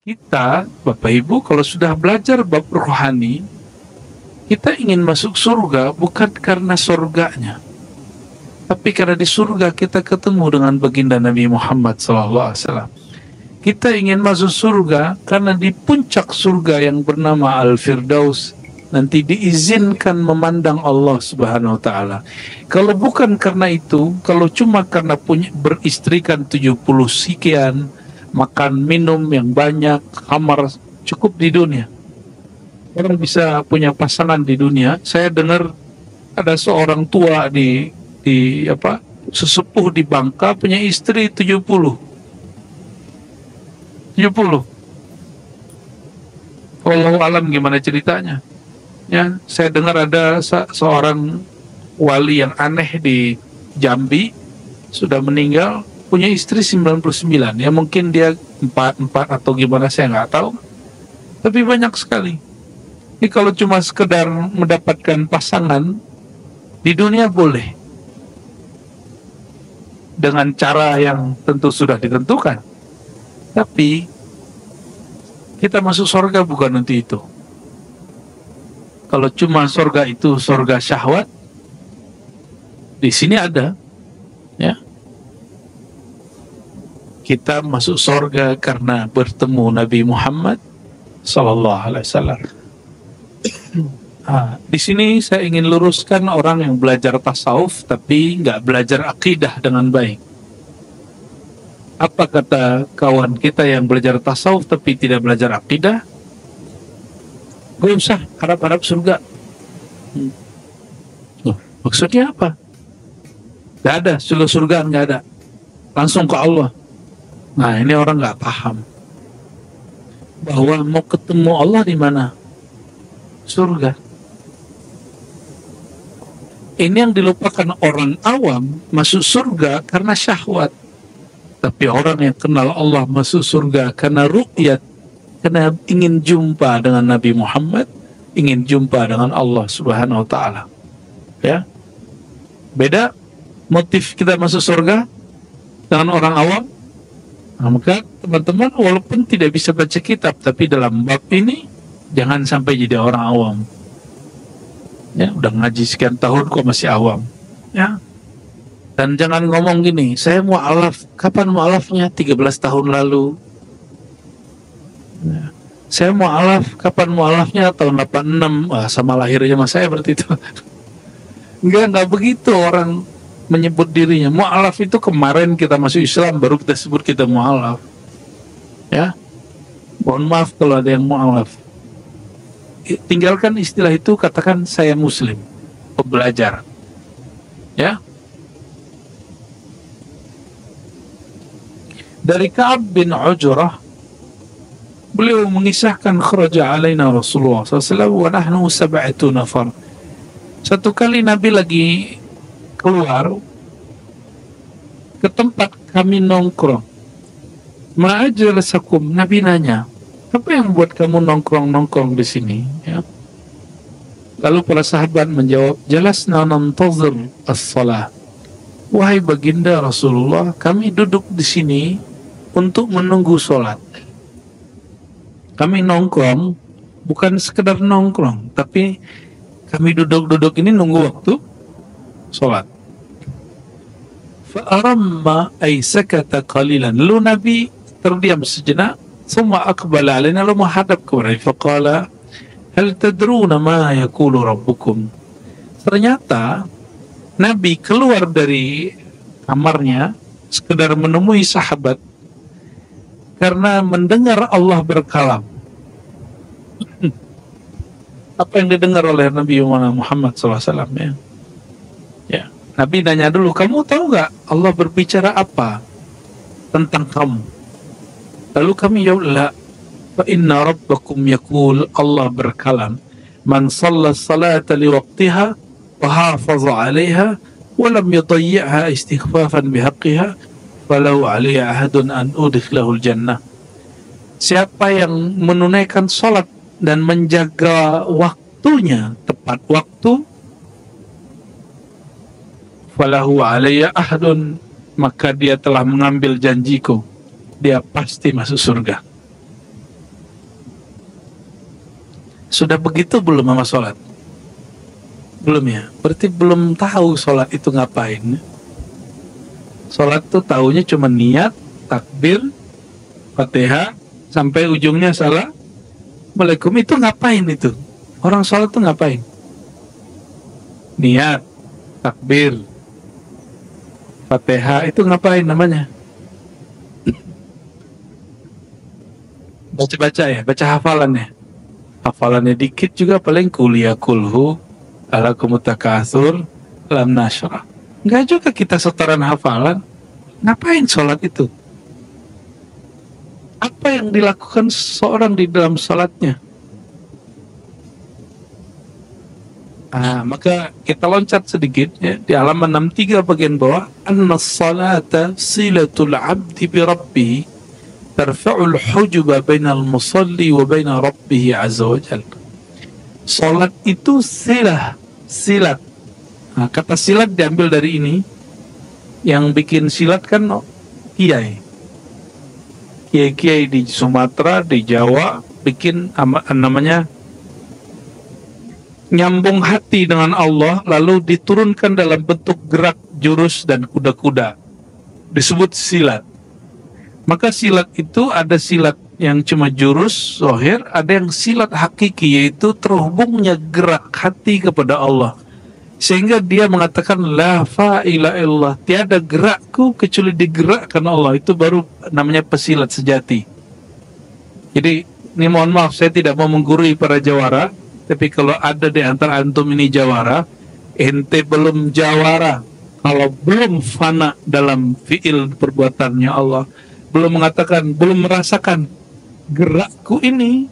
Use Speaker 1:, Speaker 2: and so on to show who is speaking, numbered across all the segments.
Speaker 1: Kita, Bapak Ibu, kalau sudah belajar bab rohani, kita ingin masuk surga bukan karena surganya, tapi karena di surga kita ketemu dengan baginda Nabi Muhammad SAW. Kita ingin masuk surga karena di puncak surga yang bernama Al-Firdaus nanti diizinkan memandang Allah Subhanahu wa taala. Kalau bukan karena itu, kalau cuma karena beristrikan 70 sekian, makan minum yang banyak, kamar cukup di dunia, orang bisa punya pasangan di dunia. Saya dengar ada seorang tua di sesepuh di Bangka punya istri 70. Wallahu alam gimana ceritanya. Ya, saya dengar ada seorang wali yang aneh di Jambi sudah meninggal, punya istri 99. Ya mungkin dia 4 atau gimana saya nggak tahu. Tapi banyak sekali. Ini kalau cuma sekedar mendapatkan pasangan di dunia boleh. Dengan cara yang tentu sudah ditentukan. Tapi kita masuk surga bukan untuk itu. Kalau cuma surga itu surga syahwat, di sini ada, ya. Kita masuk surga karena bertemu Nabi Muhammad Sallallahu Alaihi Wasallam. Di sini saya ingin luruskan orang yang belajar tasawuf tapi nggak belajar akidah dengan baik. Apa kata kawan kita yang belajar tasawuf tapi tidak belajar akidah? Gak usah harap-harap surga. Maksudnya apa? Gak ada, surga gak ada. Langsung ke Allah. Nah, ini orang gak paham. Bahwa mau ketemu Allah di mana? Surga. Ini yang dilupakan orang awam, masuk surga karena syahwat. Tapi orang yang kenal Allah masuk surga karena ruqyat, karena ingin jumpa dengan Nabi Muhammad, ingin jumpa dengan Allah Subhanahu wa taala. Ya. Beda motif kita masuk surga dengan orang awam. Nah, maka teman-teman walaupun tidak bisa baca kitab, tapi dalam bab ini jangan sampai jadi orang awam. Ya, udah ngaji sekian tahun kok masih awam. Ya. Dan jangan ngomong gini, saya mu'alaf. Kapan mu'alafnya? 13 tahun lalu. Ya. Saya mu'alaf, kapan mu'alafnya? Tahun 86. Sama lahirnya sama saya berarti itu. Enggak begitu orang menyebut dirinya. Mu'alaf itu kemarin kita masuk Islam, baru kita sebut kita mu'alaf. Ya. Mohon maaf kalau ada yang mu'alaf. Tinggalkan istilah itu, katakan saya muslim, pembelajar. Ya. Dari Ka'ab bin Ujrah, beliau mengisahkan kharaja alaina Rasulullah SAW wa nahnu 7 nafar. Satu kali Nabi lagi keluar ke tempat kami nongkrong. Ma'ajalasakum, Nabi nanya, apa yang buat kamu nongkrong di sini? Ya. Lalu para sahabat menjawab, jalasna nantazir as-salah. Wahai baginda Rasulullah, kami duduk di sini untuk menunggu sholat. Kami nongkrong, bukan sekedar nongkrong, tapi kami duduk ini nunggu waktu sholat. Fa'aramma ay sakata qalilan. Lalu Nabi terdiam sejenak, semua aqbala alaina, lalu menghadap kepada Nabi. Faqala, hal tadruna ma yaqulu rabbukum. Ternyata Nabi keluar dari kamarnya sekedar menemui sahabat karena mendengar Allah berkalam. Apa yang didengar oleh Nabi Muhammad SAW, ya? Ya. Nabi nanya dulu, kamu tahu nggak Allah berbicara apa tentang kamu? Lalu kami jawab, la, fa inna rabbakum yaqul, Allah berkalam, man shalla salata li waqtiha wa hafaza 'alaiha wa lam yudayyi'ha istighfafan bihaqqiha falau 'alaihi ahadun an udkhilahul jannah. Siapa yang menunaikan salat dan menjaga waktunya tepat waktu, falahu 'alaihi ahadun, maka dia telah mengambil janjiku, dia pasti masuk surga. Sudah begitu belum sama sholat? Belum ya? Berarti belum tahu sholat itu ngapain. Sholat tuh taunya cuma niat, takbir, Fatihah, sampai ujungnya Assalamualaikum. Itu ngapain itu? Orang sholat tuh ngapain? Niat, takbir, Fatihah, itu ngapain namanya? Baca-baca ya, baca hafalannya. Hafalannya dikit juga paling kuliah kulhu, alakumut takatsur, lam nasyrah. Enggak juga kita setoran hafalan. Ngapain sholat itu? Apa yang dilakukan seorang di dalam sholatnya? Maka kita loncat sedikit ya, di halaman 63 bagian bawah. Anna salata silatul abdi bi rabbih tarfa'ul hujuba bainal musalli wa baina rabbih azza wa jalla. Salat itu silat. Kata silat diambil dari ini. Yang bikin silat kan kiai di Sumatera, di Jawa bikin namanya nyambung hati dengan Allah, lalu diturunkan dalam bentuk gerak, jurus, dan kuda-kuda. Disebut silat. Maka silat itu ada silat yang cuma jurus, zahir, ada yang silat hakiki, yaitu terhubungnya gerak hati kepada Allah. Sehingga dia mengatakan, la fa'ila illallah, tiada gerakku kecuali digerakkan Allah. Itu baru namanya pesilat sejati. Jadi, ini mohon maaf, saya tidak mau menggurui para jawara, tapi kalau ada di antara antum ini jawara, ente belum jawara kalau belum fana dalam fi'il perbuatannya Allah, belum mengatakan, belum merasakan gerakku ini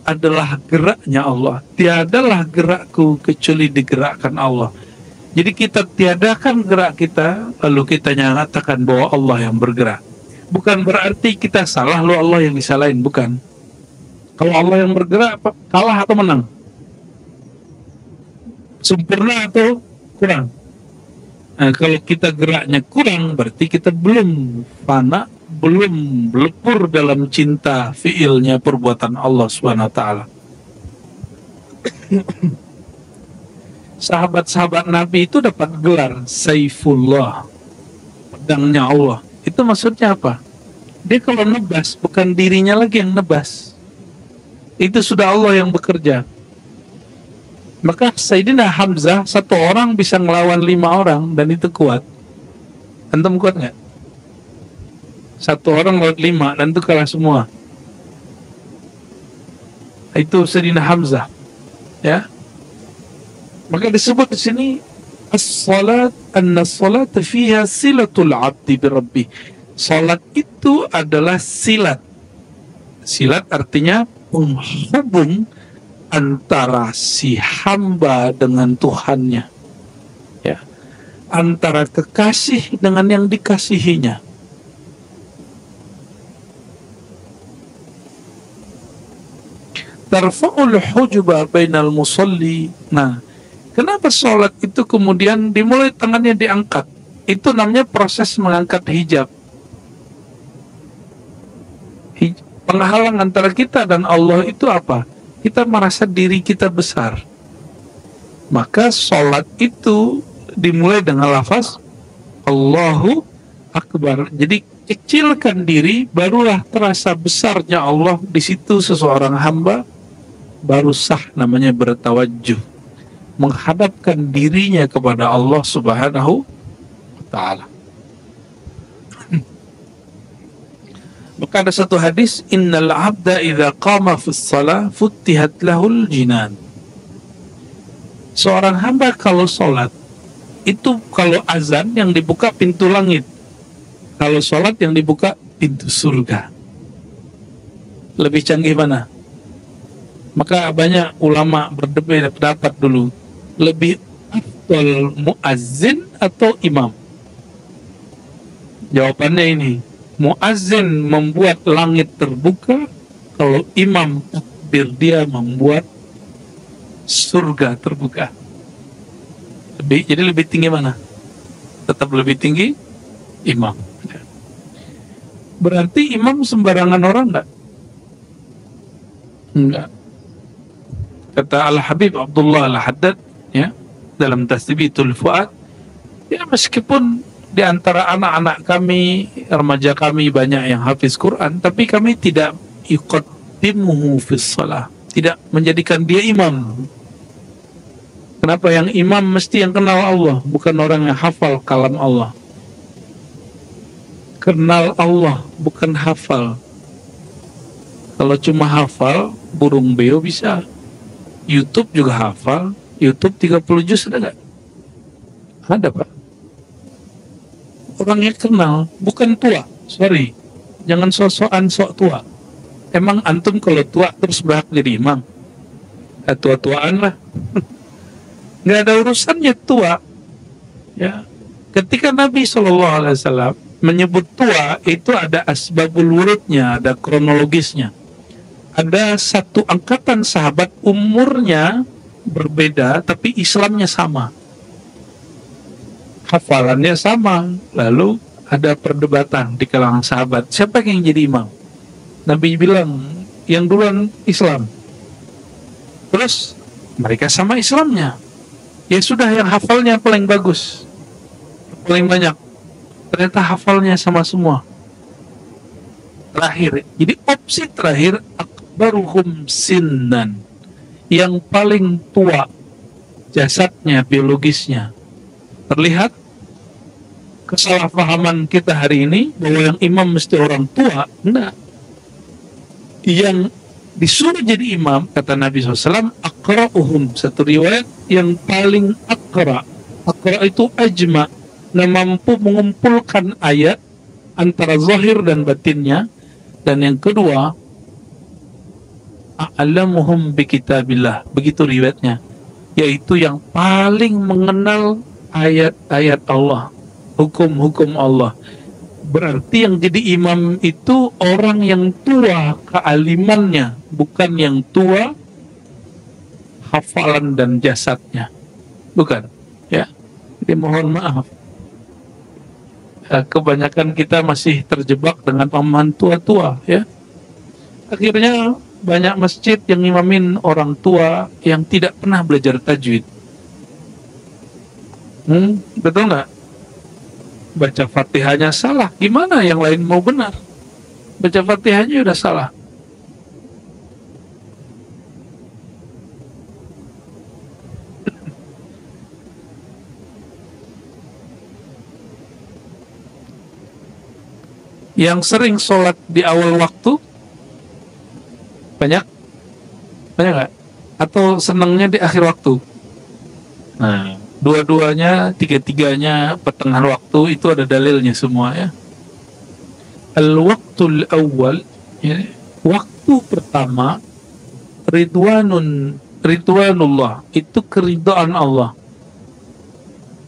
Speaker 1: adalah geraknya Allah. Tiadalah gerakku kecuali digerakkan Allah. Jadi kita tiadakan gerak kita, lalu kita nyatakan bahwa Allah yang bergerak. Bukan berarti kita salah, lalu Allah yang disalahin, bukan. Kalau Allah yang bergerak, kalah atau menang? Sempurna atau kurang? Kalau kita geraknya kurang, berarti kita belum fana, belum lepur dalam cinta fiilnya perbuatan Allah Subhanahu wa taala. Sahabat-sahabat Nabi itu dapat gelar Saifullah, pedangnya Allah. Itu maksudnya apa? Dia kalau nebas, bukan dirinya lagi yang nebas. Itu sudah Allah yang bekerja. Maka Sayyidina Hamzah, satu orang bisa ngelawan 5 orang, dan itu kuat. Antum kuat nggak? Satu orang lawan 5, dan itu kalah semua. Itu Sayyidina Hamzah. Ya. Maka disebut di sini as-salat, anna-salat fiha silatul abdi bi rabbih. Salat itu adalah silat. Silat artinya penghubung antara si hamba dengan Tuhannya, ya, antara kekasih dengan yang dikasihinya. Tarfa'ul hujuba bainal musalli. Nah, kenapa sholat itu kemudian dimulai tangannya diangkat? Itu namanya proses mengangkat hijab. Penghalang antara kita dan Allah itu apa? Kita merasa diri kita besar. Maka sholat itu dimulai dengan lafaz Allahu Akbar. Jadi kecilkan diri, barulah terasa besarnya Allah. Di situ seseorang hamba baru sah namanya bertawajuh, menghadapkan dirinya kepada Allah Subhanahu wa ta'ala. Maka ada satu hadis, innal abda idza qama fis shalah futtihat lahul jinan. Seorang hamba kalau sholat, itu kalau azan yang dibuka pintu langit, kalau sholat yang dibuka pintu surga. Lebih canggih mana? Maka banyak ulama berdebat dulu, lebih afdal muazzin atau imam? Jawabannya ini, muazzin membuat langit terbuka, kalau imam takbir dia membuat surga terbuka. Jadi lebih tinggi mana? Tetap lebih tinggi imam. Berarti imam sembarangan orang enggak? Enggak. Kata Al-Habib Abdullah Al-Haddad, ya, dalam Tasbitul Fuad, ya meskipun di antara anak-anak kami, remaja kami banyak yang hafiz Quran, tapi kami tidak yuqaddimuhu fis shalah, tidak menjadikan dia imam. Kenapa? Yang imam mesti yang kenal Allah, bukan orang yang hafal kalam Allah. Kenal Allah, bukan hafal. Kalau cuma hafal, burung beo bisa. YouTube juga hafal. YouTube 30 juz ada nggak? Ada, Pak. Orangnya kenal, bukan tua. Sorry, jangan sok-sokan sok tua. Emang antum kalau tua terus berhak jadi imam? Tua-tuaan lah. Nggak ada urusannya tua. Ya, ketika Nabi SAW menyebut tua, itu ada asbabul wurudnya, ada kronologisnya. Ada satu angkatan sahabat umurnya berbeda, tapi Islamnya sama, hafalannya sama. Lalu ada perdebatan di kalangan sahabat, siapa yang jadi imam? Nabi bilang, yang duluan Islam. Terus mereka sama Islamnya, ya sudah, yang hafalnya paling bagus, paling banyak. Ternyata hafalnya sama semua. Terakhir, jadi opsi terakhir, akbaruhum sinnan, yang paling tua jasadnya, biologisnya. Terlihat kesalahpahaman kita hari ini bahwa yang imam mesti orang tua. Enggak. Yang disuruh jadi imam, kata Nabi SAW, akra'uhum, satu riwayat, yang paling akra'. Akra' itu ajma', yang mampu mengumpulkan ayat antara zahir dan batinnya. Dan yang kedua, a'lamuhum bi kitabillah, begitu riwayatnya, yaitu yang paling mengenal ayat-ayat Allah, hukum-hukum Allah. Berarti yang jadi imam itu orang yang tua kealimannya, bukan yang tua hafalan dan jasadnya, bukan, ya. Jadi mohon maaf, kebanyakan kita masih terjebak dengan pemahaman tua-tua, ya. Akhirnya banyak masjid yang imamin orang tua yang tidak pernah belajar tajwid. Betul nggak? Baca Fatihahnya salah, gimana yang lain mau benar? Baca Fatihahnya udah salah. Yang sering sholat di awal waktu banyak nggak? Atau senangnya di akhir waktu? Nah, dua-duanya, tiga-tiganya pertengahan waktu itu ada dalilnya semua, ya. Al-waqtul awal, ya, waktu pertama, ridwanullah, itu keridhaan Allah.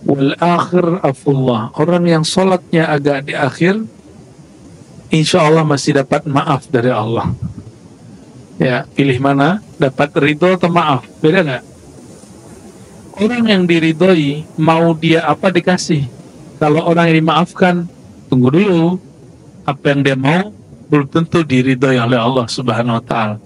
Speaker 1: Wal akhir afullah, orang yang sholatnya agak di akhir, insya Allah masih dapat maaf dari Allah. Ya, pilih mana? Dapat ridho atau maaf? Beda nggak? Orang yang diridhoi, mau dia apa dikasih. Kalau orang yang dimaafkan, tunggu dulu. Apa yang dia mau, belum tentu diridhoi oleh Allah Subhanahu wa Ta'ala.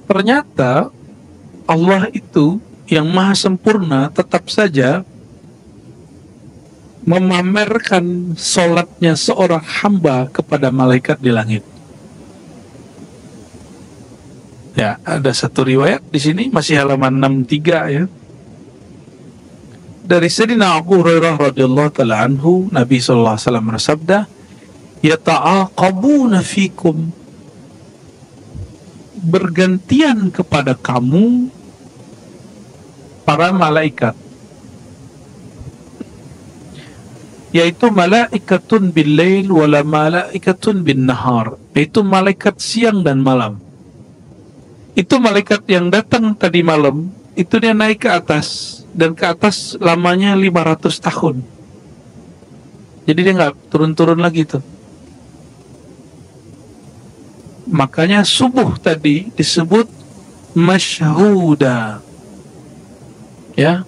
Speaker 1: Ternyata Allah itu yang maha sempurna tetap saja memamerkan sholatnya seorang hamba kepada malaikat di langit. Ya, ada satu riwayat di sini, masih halaman 63, ya. Dari Sayyidina Abu Hurairah radhiyallahu ta'ala anhu, Nabi sallallahu alaihi wasallam bersabda, "Yata'aqabuna fikum", bergantian kepada kamu para malaikat, yaitu malaikatun bil lail wala malaikatun bin nahar, yaitu malaikat siang dan malam. Itu malaikat yang datang tadi malam, itu dia naik ke atas, dan ke atas lamanya 500 tahun. Jadi dia nggak turun-turun lagi tuh. Makanya subuh tadi disebut masyhuda, ya.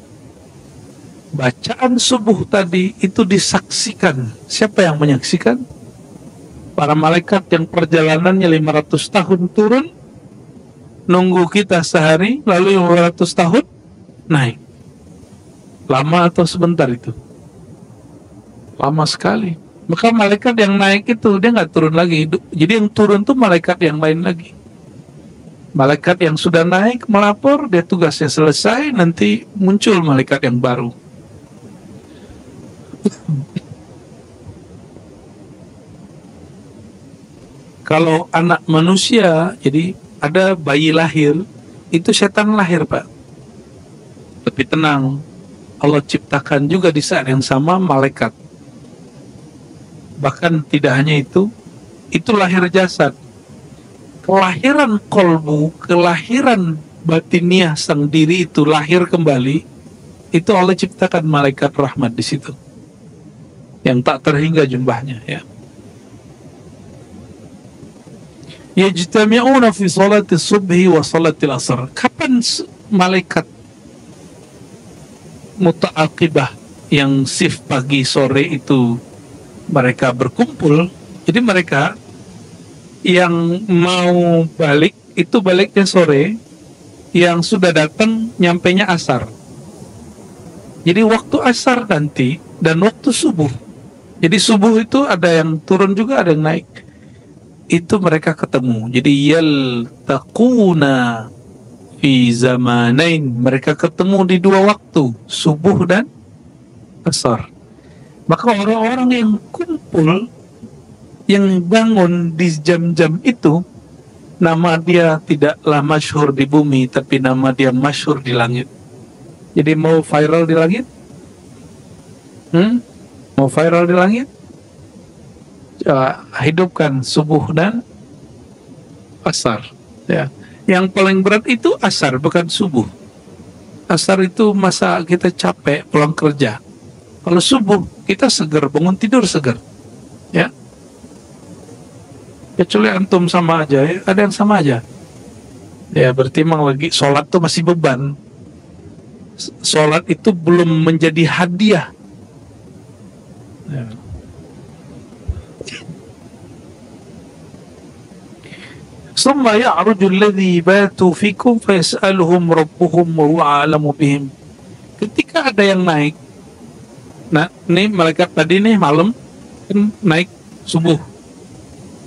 Speaker 1: bacaan subuh tadi itu disaksikan. Siapa yang menyaksikan? Para malaikat yang perjalanannya 500 tahun turun, nunggu kita sehari, lalu 500 tahun naik. Lama atau sebentar itu? Lama sekali. Maka malaikat yang naik itu dia nggak turun lagi. Jadi yang turun tuh malaikat yang lain lagi. Malaikat yang sudah naik melapor, dia tugasnya selesai, nanti muncul malaikat yang baru. Kalau anak manusia, jadi ada bayi lahir, itu setan lahir, Pak. Tapi tenang, Allah ciptakan juga di saat yang sama malaikat. Bahkan tidak hanya itu lahir jasad. Kelahiran kolbu, kelahiran batiniah sang diri itu lahir kembali, itu Allah ciptakan malaikat rahmat di situ. Yang tak terhingga jumlahnya, ya. Yajtami'una fi salati subhi wa salati al-asr. Kapan malaikat muta'aqibah yang shift pagi sore itu mereka berkumpul? Jadi mereka yang mau balik itu baliknya sore, yang sudah datang nyampainya asar. Jadi waktu asar nanti dan waktu subuh. Jadi subuh itu ada yang turun juga, ada yang naik. Itu mereka ketemu. Jadi yaltaquna fi zamanain, mereka ketemu di dua waktu, subuh dan asar. Maka orang-orang yang kumpul, yang bangun di jam-jam itu, nama dia tidaklah masyhur di bumi, tapi nama dia masyhur di langit. Jadi mau viral di langit? Mau viral di langit? Hidupkan subuh dan asar, ya. Yang paling berat itu asar, bukan subuh. Asar itu masa kita capek pulang kerja. Kalau subuh kita segar, bangun tidur segar, ya. Kecuali antum sama aja, ya. Ada yang sama aja, ya. Berarti emang lagi sholat tuh masih beban. Sholat itu belum menjadi hadiah, ya. Summa ya'ruju alladhi batu fikum fayas'aluhum rabbuhum wa huwa a'lamu bihim. Ketika ada yang naik, nah ini malaikat tadi nih malam kan naik subuh.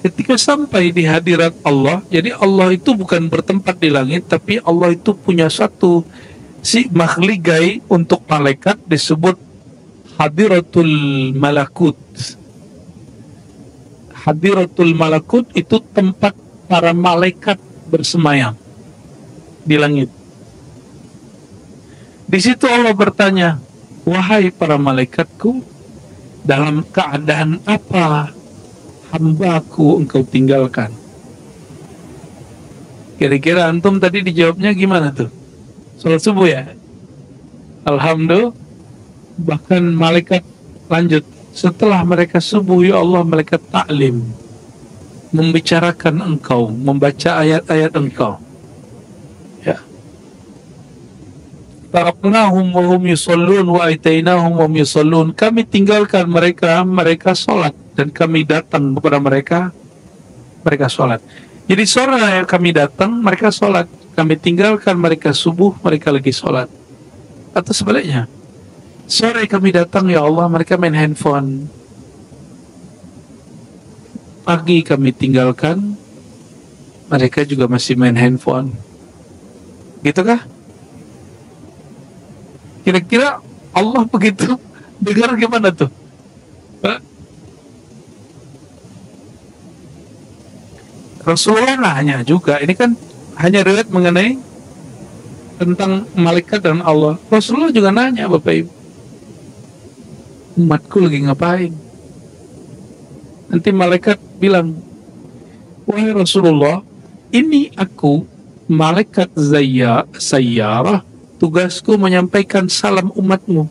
Speaker 1: Ketika sampai di hadirat Allah, jadi Allah itu bukan bertempat di langit, tapi Allah itu punya satu si makhligai untuk malaikat disebut hadiratul malakut. Hadiratul malakut itu tempat para malaikat bersemayam di langit. Di situ Allah bertanya, wahai para malaikatku, dalam keadaan apa hambaku engkau tinggalkan? Kira-kira antum tadi dijawabnya gimana tuh? Salat subuh ya? Alhamdulillah. Bahkan malaikat lanjut, setelah mereka subuh, ya Allah, malaikat taklim membicarakan engkau, membaca ayat-ayat engkau, ya. Taraknahum wa hum yusallun wa atainahum wa hum yusallun. Kami tinggalkan mereka, mereka sholat, dan kami datang kepada mereka, mereka sholat. Jadi sore kami datang, mereka sholat. Kami tinggalkan mereka subuh, mereka lagi sholat. Atau sebaliknya, sore kami datang, ya Allah, mereka main handphone. Pagi kami tinggalkan, mereka juga masih main handphone. Gitu kah? Kira-kira Allah begitu dengar gimana tuh? Pak? Rasulullah nanya juga, ini kan hanya riwayat mengenai tentang malaikat dan Allah. Rasulullah juga nanya, Bapak Ibu, umatku lagi ngapain? Nanti malaikat bilang, wahai Rasulullah, ini aku malaikat sayyarah, tugasku menyampaikan salam umatmu.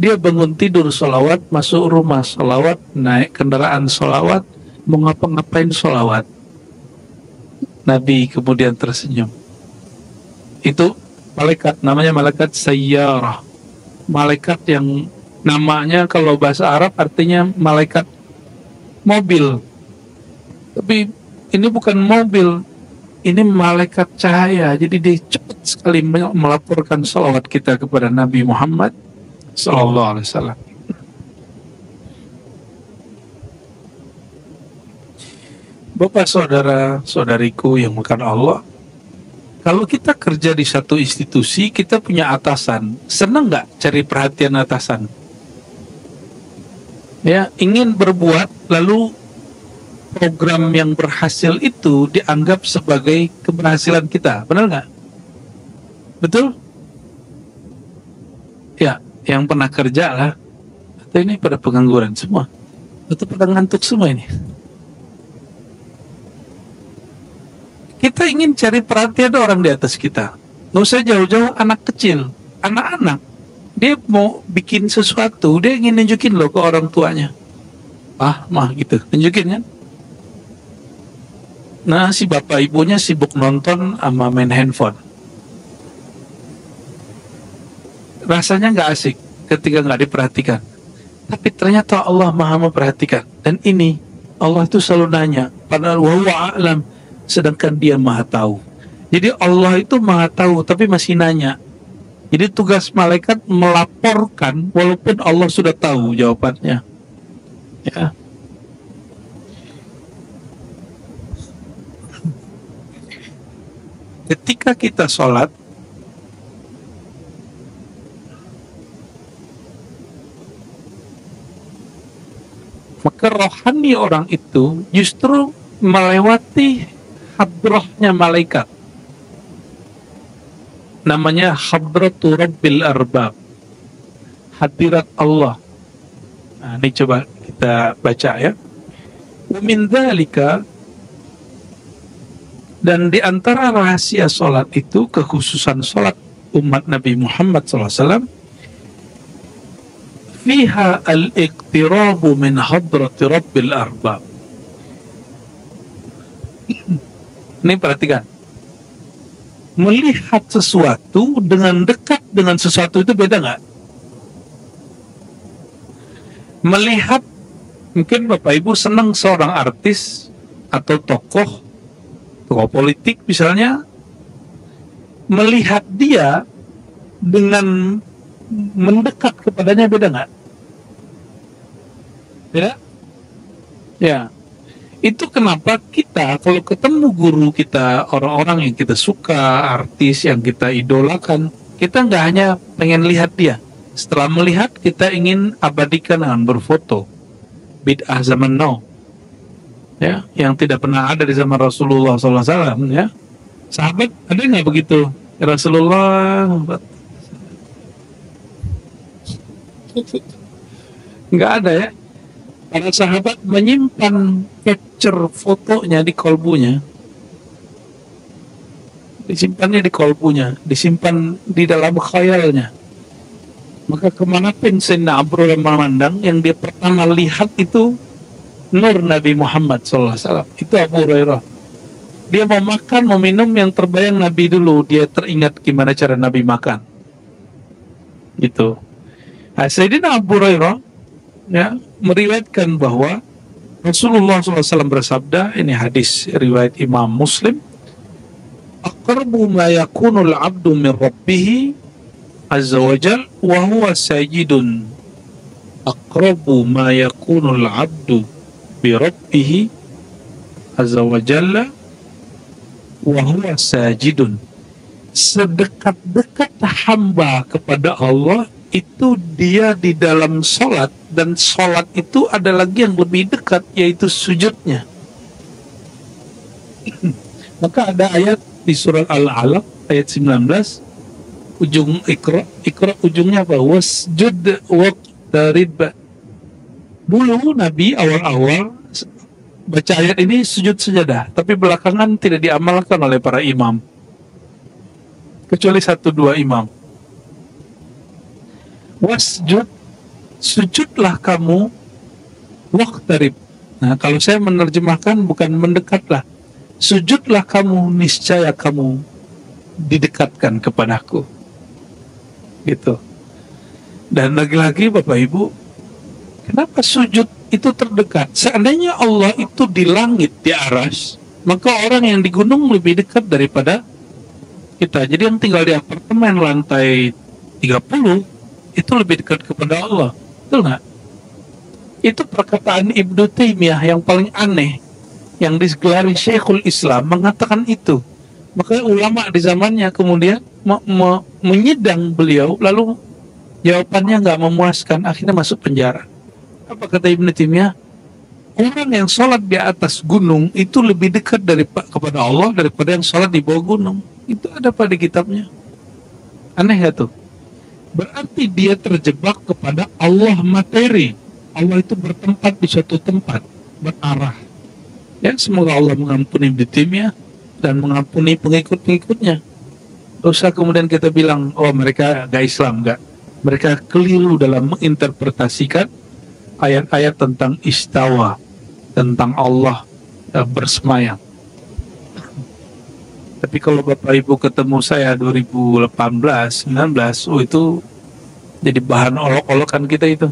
Speaker 1: Dia bangun tidur sholawat, masuk rumah sholawat, naik kendaraan sholawat, mau ngapa-ngapain sholawat. Nabi kemudian tersenyum. Itu malaikat, namanya malaikat sayyarah. malaikat yang namanya kalau bahasa Arab artinya malaikat mobil. Tapi ini bukan mobil, ini malaikat cahaya. Jadi dia cepat sekali melaporkan salawat kita kepada Nabi Muhammad sallallahu alaihi wasallam. Bapak saudara saudariku yang bukan Allah, kalau kita kerja di satu institusi, kita punya atasan. Senang nggak cari perhatian atasan? Ya, ingin berbuat, lalu program yang berhasil itu dianggap sebagai keberhasilan kita. Benar nggak? Betul? Ya, yang pernah kerja lah. Atau ini pada pengangguran semua? Atau pada ngantuk semua ini? Kita ingin cari perhatian orang di atas kita. Nggak usah jauh-jauh anak kecil, anak-anak. Dia mau bikin sesuatu, dia ingin nunjukin loh ke orang tuanya. Mah gitu, nunjukin kan? Nah, si bapak ibunya sibuk nonton sama main handphone. Rasanya nggak asik ketika nggak diperhatikan. Tapi ternyata Allah Maha memperhatikan. Dan ini, Allah itu selalu nanya, padahal wa huwa a'lam, sedangkan dia Maha tahu. Jadi Allah itu Maha tahu tapi masih nanya. Jadi tugas malaikat melaporkan walaupun Allah sudah tahu jawabannya. Ya. Ketika kita sholat, maka rohani orang itu justru melewati hadrahnya malaikat. Namanya hadratu rabbil arbab, hadirat Allah. Nah, ini coba kita baca ya. Wa min dzalika, dan di antara rahasia salat itu, kekhususan salat umat Nabi Muhammad SAW, fiha al-iqtirabu min hadrati rabbil arbab. Ini perhatikan, melihat sesuatu dengan dekat dengan sesuatu itu beda nggak? Melihat, mungkin Bapak Ibu senang seorang artis atau tokoh politik misalnya, melihat dia dengan mendekat kepadanya beda nggak? Beda? Ya. Itu kenapa kita kalau ketemu guru kita, orang-orang yang kita suka, artis yang kita idolakan, kita nggak hanya pengen lihat dia. Setelah melihat, kita ingin abadikan dengan berfoto. Bid'ah zaman now, ya, yang tidak pernah ada di zaman Rasulullah SAW. Ya, sahabat ada nggak begitu? Rasulullah nggak ada ya. Para sahabat menyimpan capture fotonya di kolbunya, disimpannya di kolbunya, disimpan di dalam khayalnya. Maka kemanapun Sayyidina Abu Hurairah memandang, yang dia pertama lihat itu nur Nabi Muhammad SAW. Itu Abu Hurairah. Dia mau makan, mau minum, yang terbayang Nabi dulu. Dia teringat gimana cara Nabi makan. Gitu. Nah, Sayyidina Abu Hurairah ya, meriwayatkan bahwa Rasulullah SAW bersabda, ini hadis riwayat Imam Muslim, aqrabu ma yakunul abdu min rabbih azza wa jal wa huwa sajidun. Aqrabu ma yakunul abdu bi rabbih azza wa jalla wa huwa sajidun. Sedekat-dekat hamba kepada Allah itu dia di dalam sholat, dan sholat itu ada lagi yang lebih dekat, yaitu sujudnya. Maka ada ayat di surat Al-Alaq ayat 19, ujung Iqra ujungnya apa? Wasjud waqtarib. Dulu Nabi awal-awal baca ayat ini sujud sajadah, tapi belakangan tidak diamalkan oleh para imam, kecuali 1-2 imam. Wasjud, sujudlah kamu, waqtarib. Nah, kalau saya menerjemahkan bukan mendekatlah, sujudlah kamu, niscaya kamu didekatkan kepadaku. Gitu. Dan lagi-lagi Bapak Ibu, kenapa sujud itu terdekat? Seandainya Allah itu di langit, di aras, maka orang yang di gunung lebih dekat daripada kita. Jadi yang tinggal di apartemen lantai 30 itu lebih dekat kepada Allah. Betul nggak? Itu perkataan Ibnu Taimiyah yang paling aneh, yang digelari Syekhul Islam mengatakan itu. Maka ulama di zamannya kemudian menyidang beliau, lalu jawabannya nggak memuaskan, akhirnya masuk penjara. Apa kata Ibnu Taimiyah? Orang yang sholat di atas gunung itu lebih dekat kepada Allah daripada yang sholat di bawah gunung. Itu ada pada kitabnya. Aneh gak tuh? Berarti dia terjebak kepada Allah materi. Allah itu bertempat di suatu tempat, berarah. Ya, semoga Allah mengampuni Ibnu Taimiyah dan mengampuni pengikut-pengikutnya. Dosa kemudian kita bilang, oh mereka gak Islam, gak. Mereka keliru dalam menginterpretasikan ayat-ayat tentang istawa, tentang Allah bersemayam. Tapi kalau Bapak Ibu ketemu saya 2018, 19, oh itu jadi bahan olok-olokan kita itu.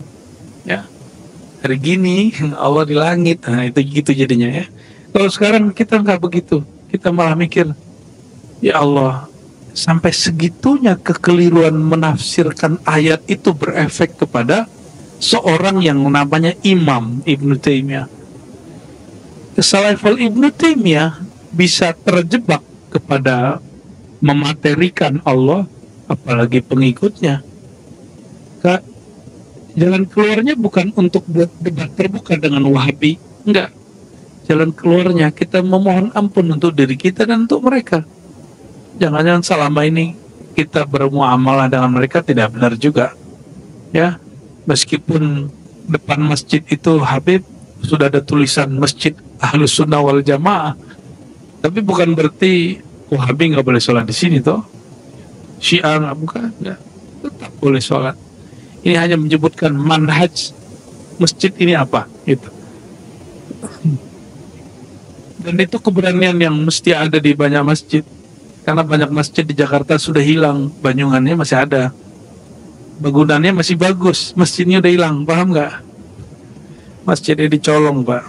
Speaker 1: Ya, hari gini Allah di langit, nah itu gitu jadinya ya. Kalau sekarang kita nggak begitu, kita malah mikir, ya Allah, sampai segitunya kekeliruan menafsirkan ayat itu berefek kepada seorang yang namanya Imam Ibnu Taimiyah. Selevel Ibnu Taimiyah bisa terjebak kepada mematerikan Allah, apalagi pengikutnya. Jalan keluarnya bukan untuk buat debat terbuka dengan Wahabi, enggak. Jalan keluarnya kita memohon ampun untuk diri kita dan untuk mereka. Jangan-jangan selama ini kita bermuamalah dengan mereka tidak benar juga. Ya, meskipun depan masjid itu Habib sudah ada tulisan Masjid Ahlus Sunnah wal Jamaah, tapi bukan berarti Wahabi nggak boleh sholat di sini toh. Syiah nggak, bukan, ya, tetap boleh sholat. Ini hanya menyebutkan manhaj masjid ini apa, gitu. Dan itu keberanian yang mesti ada di banyak masjid, karena banyak masjid di Jakarta sudah hilang, bangunannya masih ada, bangunannya masih bagus, masjidnya udah hilang, paham nggak? Masjidnya dicolong, Pak.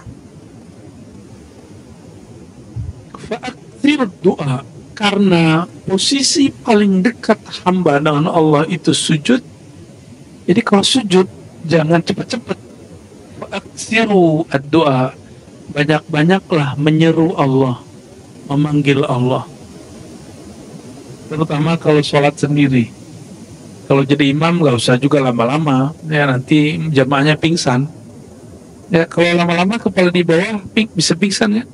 Speaker 1: Fa'akthir doa, karena posisi paling dekat hamba dengan Allah itu sujud. Jadi kalau sujud jangan cepat-cepat. Fa'akthiru ad-doa, banyak-banyaklah menyeru Allah, memanggil Allah. Terutama kalau sholat sendiri. Kalau jadi imam nggak usah juga lama-lama, ya nanti jamaahnya pingsan. Ya kalau lama-lama kepala di bawah bisa pingsan ya,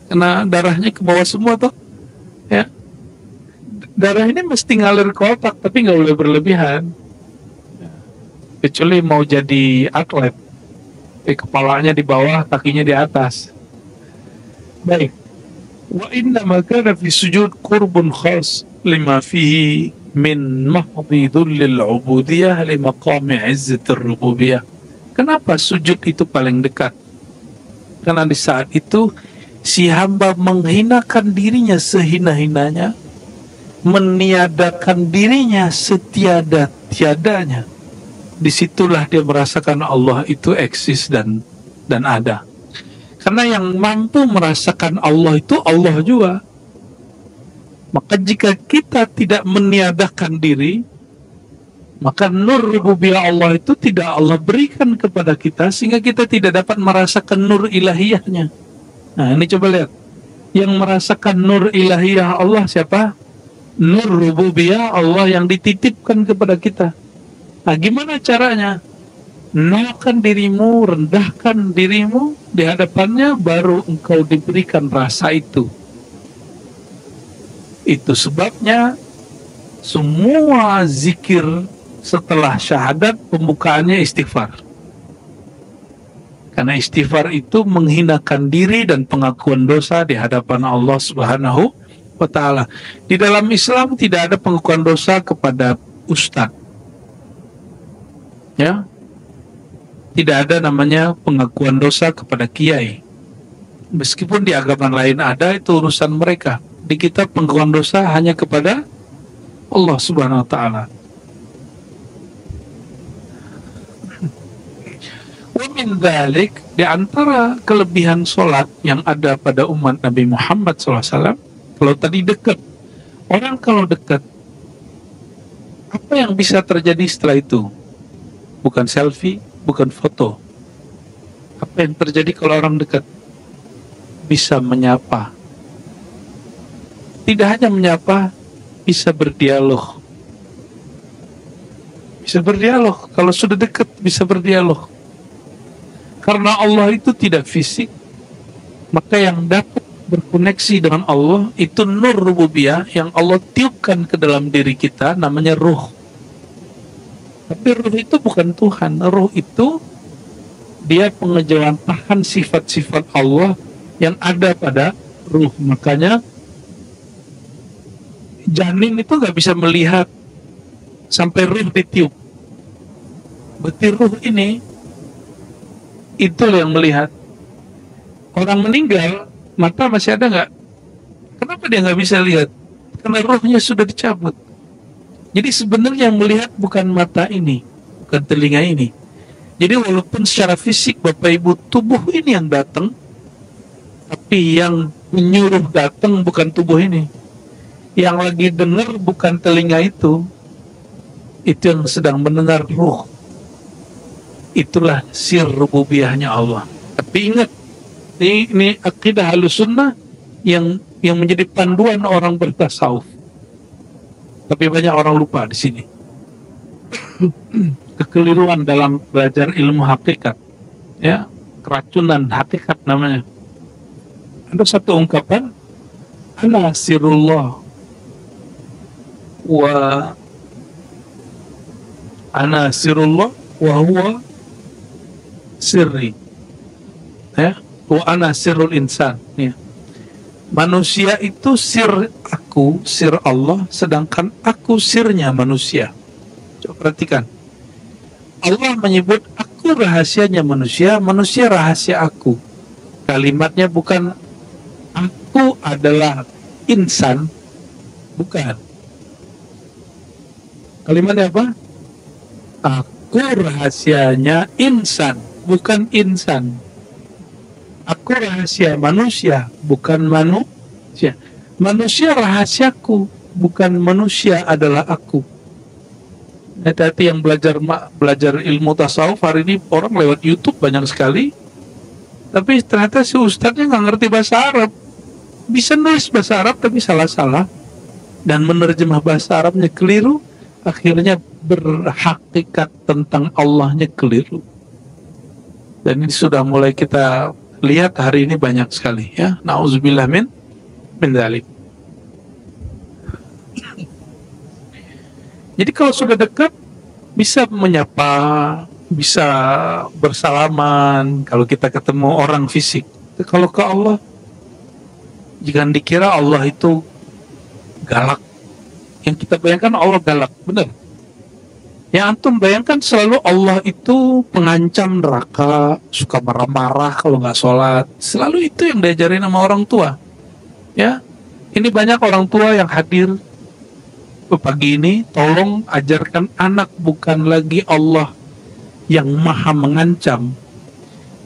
Speaker 1: karena darahnya ke bawah semua toh. Ya, darah ini mesti ngalir ke otak, tapi nggak boleh berlebihan. Kecuali mau jadi atlet, kepalanya di bawah, kakinya di atas. Baik. Wa inna ma kana fi sujud qurbun khas lima fihi min mahdhi dhullil ubudiyah li maqami izzatir rububiyah. Kenapa sujud itu paling dekat? Karena di saat itu si hamba menghinakan dirinya sehina-hinanya, meniadakan dirinya setiada-tiadanya. Disitulah dia merasakan Allah itu eksis dan ada. Karena yang mampu merasakan Allah itu Allah juga. Maka jika kita tidak meniadakan diri, maka nur rububiyah Allah itu tidak Allah berikan kepada kita, sehingga kita tidak dapat merasakan nur ilahiyahnya. Nah ini coba lihat, yang merasakan nur ilahiyah Allah siapa? Nur rububiyah Allah yang dititipkan kepada kita. Nah gimana caranya? Nolkan dirimu, rendahkan dirimu di hadapannya, baru engkau diberikan rasa itu. Itu sebabnya semua zikir setelah syahadat pembukaannya istighfar. Karena istighfar itu menghinakan diri dan pengakuan dosa di hadapan Allah Subhanahu wa ta'ala. Di dalam Islam tidak ada pengakuan dosa kepada ustadz. Ya, tidak ada namanya pengakuan dosa kepada kiai. Meskipun di agama lain ada, itu urusan mereka. Di kita pengakuan dosa hanya kepada Allah Subhanahu wa ta'ala. Wa min dzalik, di antara kelebihan sholat yang ada pada umat Nabi Muhammad SAW, kalau tadi dekat, orang kalau dekat, apa yang bisa terjadi setelah itu? Bukan selfie, bukan foto. Apa yang terjadi kalau orang dekat? Bisa menyapa. Tidak hanya menyapa, bisa berdialog. Bisa berdialog. Kalau sudah dekat, bisa berdialog. Karena Allah itu tidak fisik, maka yang dapat berkoneksi dengan Allah itu nur rububiyah yang Allah tiupkan ke dalam diri kita, namanya ruh. Tapi ruh itu bukan Tuhan. Ruh itu dia pengejawantahan sifat-sifat Allah yang ada pada ruh. Makanya janin itu gak bisa melihat sampai ruh ditiup. Berarti ruh ini itu yang melihat. Orang meninggal, mata masih ada nggak? Kenapa dia nggak bisa lihat? Karena rohnya sudah dicabut. Jadi sebenarnya yang melihat bukan mata ini, bukan telinga ini. Jadi walaupun secara fisik Bapak Ibu tubuh ini yang datang, tapi yang menyuruh datang bukan tubuh ini. Yang lagi dengar bukan telinga itu yang sedang mendengar ruh. Itulah sir rububiyahnya Allah. Tapi ingat, ini akidah Ahlussunnah yang menjadi panduan orang bertasawuf. Tapi banyak orang lupa di sini. Kekeliruan dalam belajar ilmu hakikat, ya, keracunan hakikat namanya. Ada satu ungkapan, ana sirullah wa huwa sirri, ya, wa ana sirrul insan, ya. Manusia itu sir aku, sir Allah, sedangkan aku sirnya manusia. Coba perhatikan, Allah menyebut aku rahasianya manusia, manusia rahasia aku. Kalimatnya bukan aku adalah insan, bukan. Kalimatnya apa? Aku rahasianya insan, bukan insan. Aku rahasia manusia, bukan manusia. Manusia rahasiaku, bukan manusia adalah aku. Hati-hati yang belajar ilmu tasawuf hari ini, orang lewat YouTube banyak sekali. Tapi ternyata si ustadznya nggak ngerti bahasa Arab. Bisa nulis bahasa Arab tapi salah-salah. Dan menerjemah bahasa Arabnya keliru. Akhirnya berhakikat tentang Allahnya keliru. Dan ini sudah mulai kita lihat hari ini banyak sekali, ya. Nauzubillah min dzalik. Jadi kalau sudah dekat bisa menyapa, bisa bersalaman kalau kita ketemu orang fisik. Kalau ke Allah, jangan dikira Allah itu galak. Yang kita bayangkan Allah galak, benar. Yang antum bayangkan selalu Allah itu pengancam neraka, suka marah-marah kalau nggak sholat. Selalu itu yang diajarin sama orang tua. Ya, ini banyak orang tua yang hadir pagi ini. Tolong ajarkan anak bukan lagi Allah yang maha mengancam,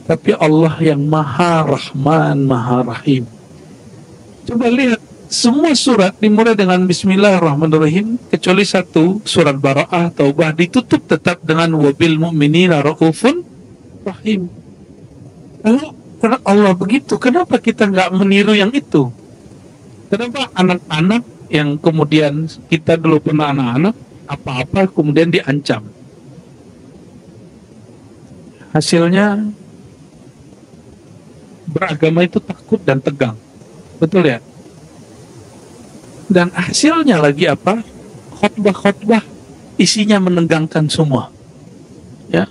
Speaker 1: tapi Allah yang maha rahman, maha rahim. Coba lihat, semua surat dimulai dengan Bismillahirrahmanirrahim kecuali satu, surat Bara'ah Taubah, ditutup tetap dengan wabil mu'minina ra'ufun rahim. Lalu karena Allah begitu, kenapa kita nggak meniru yang itu? Kenapa anak-anak yang kemudian kita dulu pernah anak-anak, apa-apa kemudian diancam? Hasilnya beragama itu takut dan tegang. Betul ya? Dan hasilnya lagi apa? Khotbah-khotbah isinya menegangkan semua. Ya.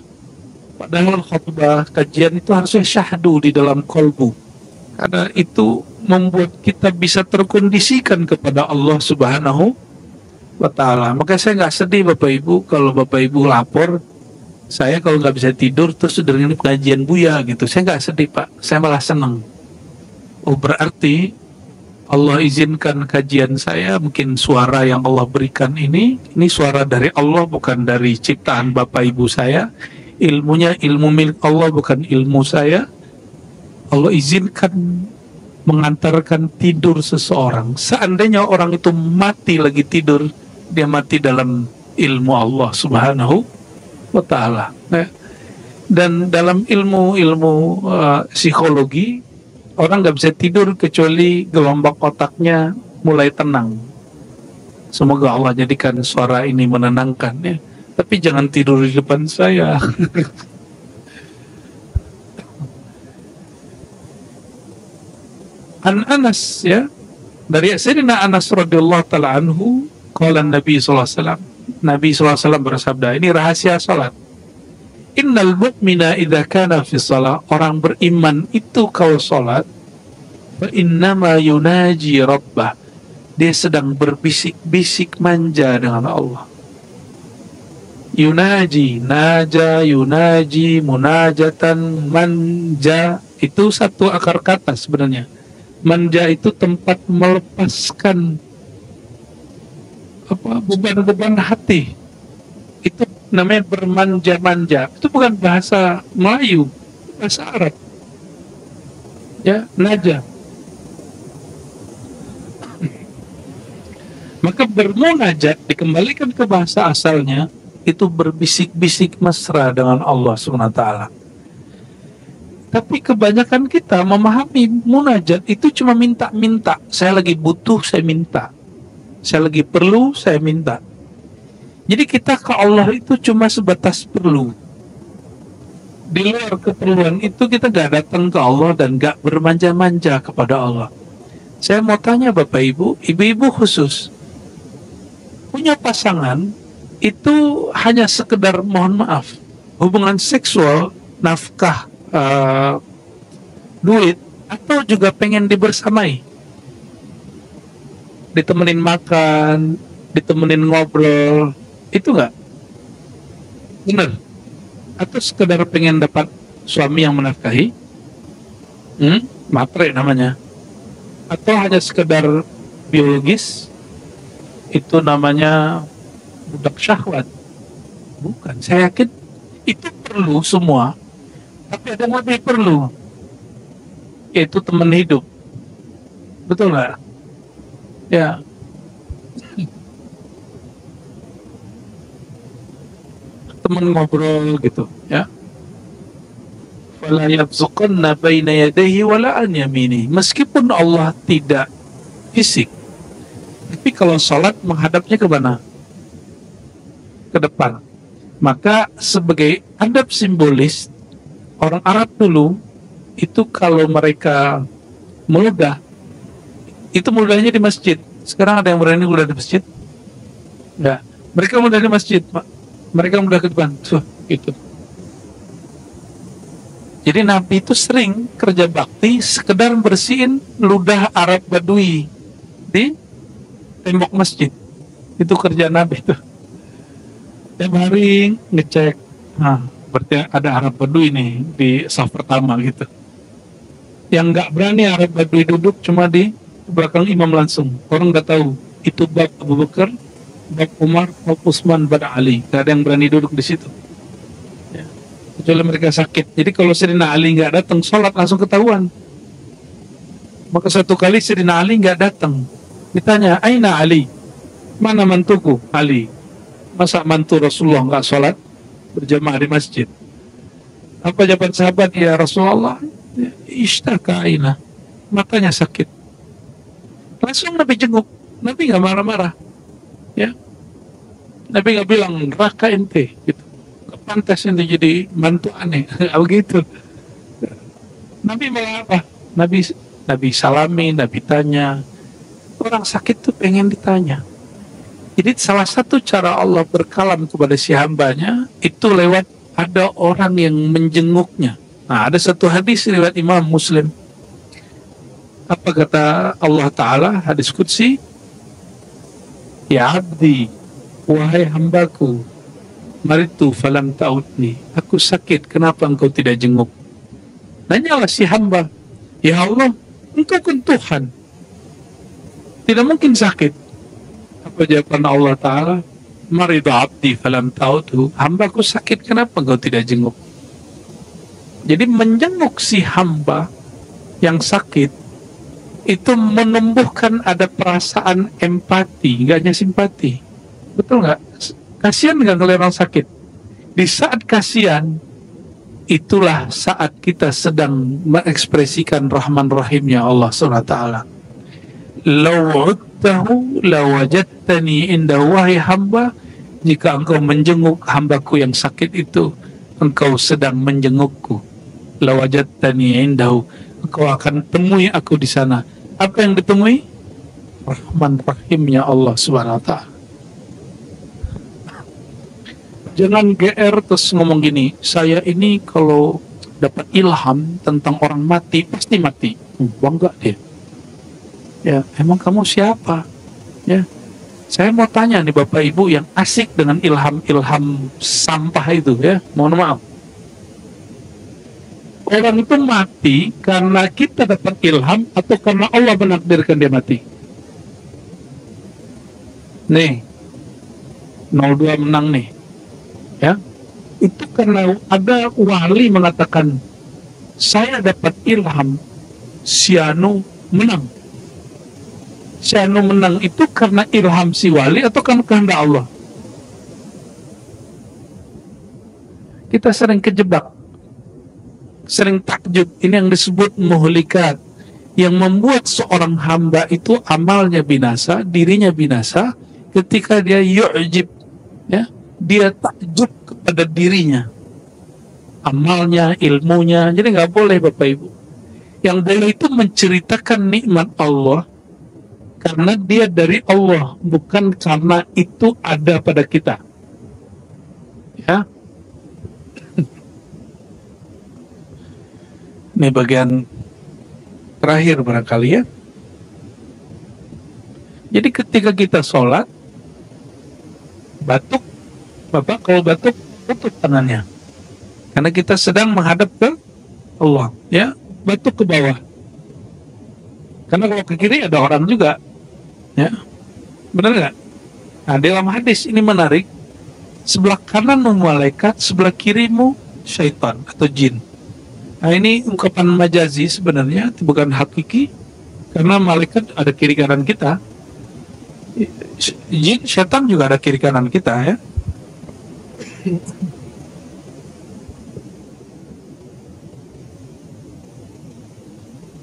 Speaker 1: Padahal khotbah kajian itu harusnya syahdu di dalam kolbu. Karena itu membuat kita bisa terkondisikan kepada Allah Subhanahu wa ta'ala. Maka saya nggak sedih Bapak Ibu kalau Bapak Ibu lapor, saya kalau nggak bisa tidur terus sudah ini pengajian Buya gitu. Saya nggak sedih Pak, saya malah senang. Oh berarti Allah izinkan kajian saya, mungkin suara yang Allah berikan ini suara dari Allah, bukan dari ciptaan Bapak Ibu saya. ilmunya ilmu milik Allah, bukan ilmu saya. Allah izinkan mengantarkan tidur seseorang. Seandainya orang itu mati lagi tidur, dia mati dalam ilmu Allah Subhanahu wa Ta'ala. Dan dalam ilmu psikologi, orang nggak bisa tidur kecuali gelombang otaknya mulai tenang. Semoga Allah jadikan suara ini menenangkan ya. Tapi jangan tidur di depan saya. An Anas ya, dari Sayyidina Anas radhiyallahu taala anhu, qala Nabi sallallahu alaihi wasallam. Nabi sallallahu alaihi wasallam bersabda, ini rahasia salat. Innal mu'mina idza kana fi shalah, orang beriman itu kalau salat, fa innama yunaji rabbah, dia sedang berbisik-bisik manja dengan Allah. Yunaji, naja, yunaji, munajatan, manja, itu satu akar kata sebenarnya. Manja itu tempat melepaskan beban-beban hati. Itu namanya bermanja-manja. Itu bukan bahasa Melayu, bahasa Arab. Ya, naja. Maka bermunajat dikembalikan ke bahasa asalnya, itu berbisik-bisik mesra dengan Allah SWT. Tapi kebanyakan kita memahami munajat itu cuma minta-minta. Saya lagi butuh, saya minta. Saya lagi perlu, saya minta. Jadi kita ke Allah itu cuma sebatas perlu. Di luar keperluan itu kita gak datang ke Allah dan gak bermanja-manja kepada Allah. Saya mau tanya Bapak Ibu, ibu-ibu khusus, punya pasangan itu hanya sekedar, mohon maaf, hubungan seksual, nafkah, duit, atau juga pengen dibersamai, ditemenin makan, ditemenin ngobrol, itu enggak? Benar? Atau sekedar pengen dapat suami yang menafkahi? Matre namanya. Atau hanya sekedar biologis? Itu namanya budak syahwat. Bukan, saya yakin itu perlu semua. Tapi ada yang lebih perlu, yaitu teman hidup. Betul nggak? Ya. Teman ngobrol gitu, ya. Fala yabzuqanna baina yadayhi wala an yamini. Meskipun Allah tidak fisik, tapi kalau salat menghadapnya ke mana? Ke depan. Maka sebagai adab simbolis, orang Arab dulu itu kalau mereka meludah, itu meludahnya di masjid. Sekarang ada yang berani meludah di masjid? Enggak. Mereka meludah di masjid, Pak. Mereka meludah ke depan, gitu. Jadi Nabi itu sering kerja bakti sekedar bersihin ludah Arab Badui di tembok masjid. Itu kerja Nabi itu. Tiap hari ngecek, berarti ada Arab Badui nih di saf pertama gitu. Yang nggak berani Arab Badui duduk cuma di belakang imam langsung. Orang nggak tahu itu bab Abu Bakar, bab Umar, bab Utsman, bab Ali. Nggak ada yang berani duduk di situ. Ya. Kecuali mereka sakit. Jadi kalau Sayyidina Ali nggak datang, sholat langsung ketahuan. Maka satu kali Sayyidina Ali nggak datang. Ditanya, Aina Ali? Mana mantuku? Ali. Masa mantu Rasulullah nggak sholat berjamaah di masjid? Apa jawaban sahabat? Ya Rasulullah, ishtaka aina, matanya sakit. Langsung Nabi jenguk. Nabi nggak marah-marah, ya. Nabi nggak bilang neraka ente, gitu. Nggak pantas ente jadi mantu aneh, begitu. Nabi malah apa? Nabi salami, Nabi tanya. Orang sakit tuh pengen ditanya. Jadi salah satu cara Allah berkalam kepada si hambanya itu lewat ada orang yang menjenguknya. Nah, ada satu hadis riwayat Imam Muslim. Apa kata Allah Ta'ala, hadis qudsi? Ya abdi, wahai hambaku, maritu falam ta'udni. Aku sakit, kenapa engkau tidak jenguk? Nanyalah si hamba, ya Allah, engkau kan Tuhan, tidak mungkin sakit. Apa jawaban Allah Ta'ala? marida abdi falam ta'udhu, hambaku sakit kenapa engkau tidak jenguk? Jadi menjenguk si hamba yang sakit itu menumbuhkan ada perasaan empati, nggak hanya simpati. Betul nggak? Kasihan nggak kalau orang sakit? Di saat kasihan, itulah saat kita sedang mengekspresikan Rahman Rahimnya Allah SWT. Lau udtahu lawajadtani indahu, wahai hamba, jika engkau menjenguk hambaku yang sakit itu, engkau sedang menjengukku. Lawajadtani indahu, engkau akan temui aku di sana. Apa yang ditemui? Rahman Rahimnya Allah SWT. Jangan GR terus ngomong gini, saya ini kalau dapat ilham tentang orang mati pasti mati. Bangga dia. Ya, emang kamu siapa? Ya, saya mau tanya nih Bapak Ibu yang asik dengan ilham-ilham sampah itu, ya, mohon maaf. Orang itu mati karena kita dapat ilham atau karena Allah menakdirkan dia mati? Nih, 02 menang nih. Ya, itu karena ada wali mengatakan, saya dapat ilham, si Anu menang. Si Anu menang itu karena ilham si wali atau karena kehendak Allah? Kita sering kejebak, sering takjub. Ini yang disebut muhlikat, yang membuat seorang hamba itu amalnya binasa, dirinya binasa, ketika dia yu'jib, ya, dia takjub kepada dirinya, amalnya, ilmunya. Jadi nggak boleh Bapak Ibu. Yang boleh itu menceritakan nikmat Allah karena dia dari Allah, bukan karena itu ada pada kita. Ya. Ini bagian terakhir barangkali, ya. Jadi ketika kita sholat, batuk, Bapak kalau batuk, tutup tangannya. Karena kita sedang menghadap ke Allah, ya, batuk ke bawah. Karena kalau ke kiri ada orang juga, ya, benar nggak? Nah, dalam hadis ini menarik, sebelah kananmu malaikat, sebelah kirimu syaitan atau jin. Nah, ini ungkapan majazi sebenarnya, bukan hakiki, karena malaikat ada kiri kanan kita, jin, syaitan juga ada kiri kanan kita, ya.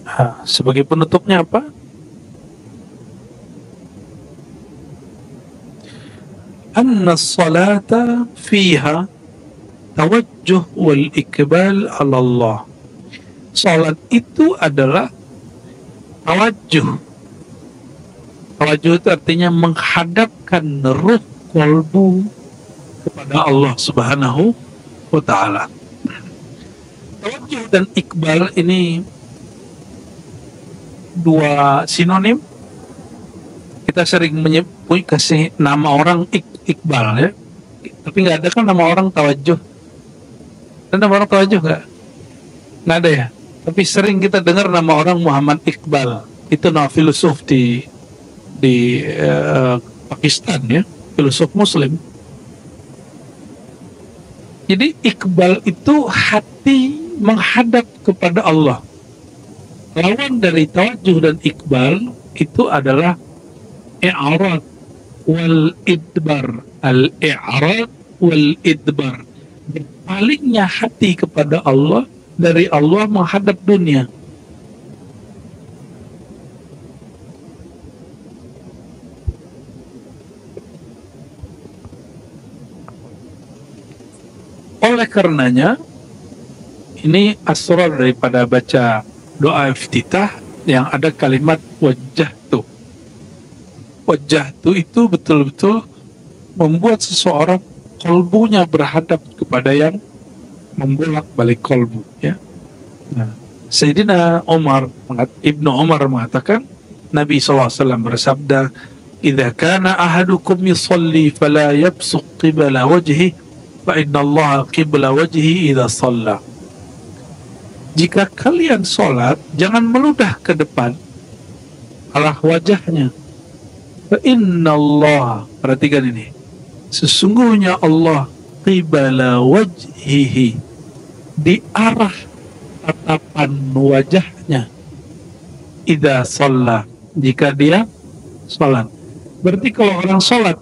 Speaker 1: Nah, sebagai penutupnya apa? Anna salata fiha tawajjuh wal ikbal ala Allah. Salat itu adalah tawajjuh. Tawajjuh itu artinya menghadapkan ruh kolbu kepada Allah Subhanahu wa ta'ala. Tawajjuh dan ikbal ini dua sinonim. Kita sering menyebut, kasih nama orang Iqbal, ya, tapi nggak ada kan nama orang Tawajjuh. Ada nama orang Tawajjuh nggak ada, ya. Tapi sering kita dengar nama orang Muhammad Iqbal. Itu nama filosof di Pakistan, ya, filosof Muslim. Jadi Iqbal itu hati menghadap kepada Allah. Lawan dari tawajjuh dan Iqbal itu adalah i'rad wal idbar. Al-i'rad wal idbar, berpalingnya hati kepada Allah dari Allah menghadap dunia. Oleh karenanya, ini asrar daripada baca doa iftitah yang ada kalimat wajjahtu. Wajjahtu itu betul-betul membuat seseorang kolbunya berhadap kepada yang membolak-balik kolbu, ya. Nah, Sayyidina Ibnu Umar mengatakan, Nabi SAW bersabda, "Idza kana ahadukum yusalli fala yabsuq qibla wajhi fa inna Allah qibla wajhi idza shalla." Jika kalian sholat, jangan meludah ke depan arah wajahnya. Fa inna Allah, perhatikan ini, Sesungguhnya Allah qibala wajhihi, di arah tatapan wajahnya, idza shalla, jika dia salat. Berarti kalau orang salat,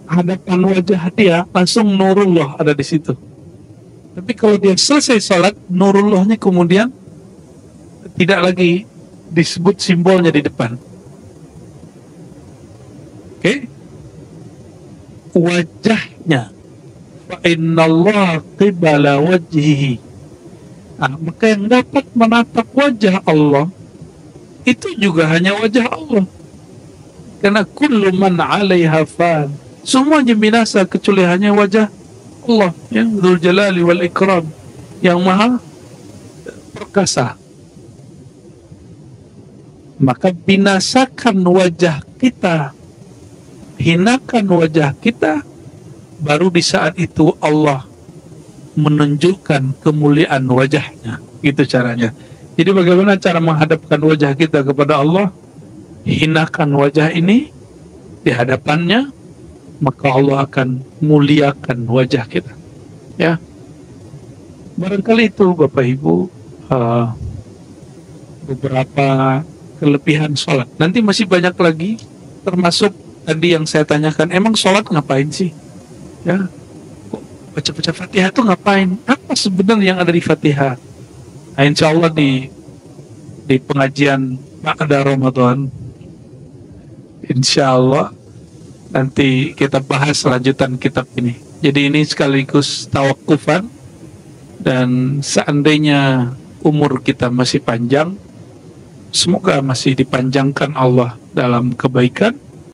Speaker 1: hadapan wajah dia langsung nurullah ada di situ. Tapi kalau dia selesai salat, nurullahnya kemudian tidak lagi disebut simbolnya di depan. Oke? Wajahnya, fa innallaha qibala wajhihi. Maka yang dapat menatap wajah Allah itu juga hanya wajah Allah. Karena kullu man 'alaiha fan, semuanya binasa kecuali hanya wajah Allah yang Dzul Jalali wal Ikram, yang maha perkasa. Maka binasakan wajah kita, hinakan wajah kita, baru di saat itu Allah menunjukkan kemuliaan wajahnya. Itu caranya. Jadi bagaimana cara menghadapkan wajah kita kepada Allah? Hinakan wajah ini di hadapannya, maka Allah akan muliakan wajah kita. Ya, barangkali itu Bapak Ibu beberapa kelebihan sholat. Nanti masih banyak lagi, termasuk tadi yang saya tanyakan, emang sholat ngapain sih? Ya, kok baca-baca Fatihah itu ngapain? Apa sebenarnya yang ada di Fatihah? Nah, insya Allah di pengajian pada Ramadan, insya Allah nanti kita bahas lanjutan kitab ini. Jadi ini sekaligus tawakufan, dan seandainya umur kita masih panjang, semoga masih dipanjangkan Allah dalam kebaikan,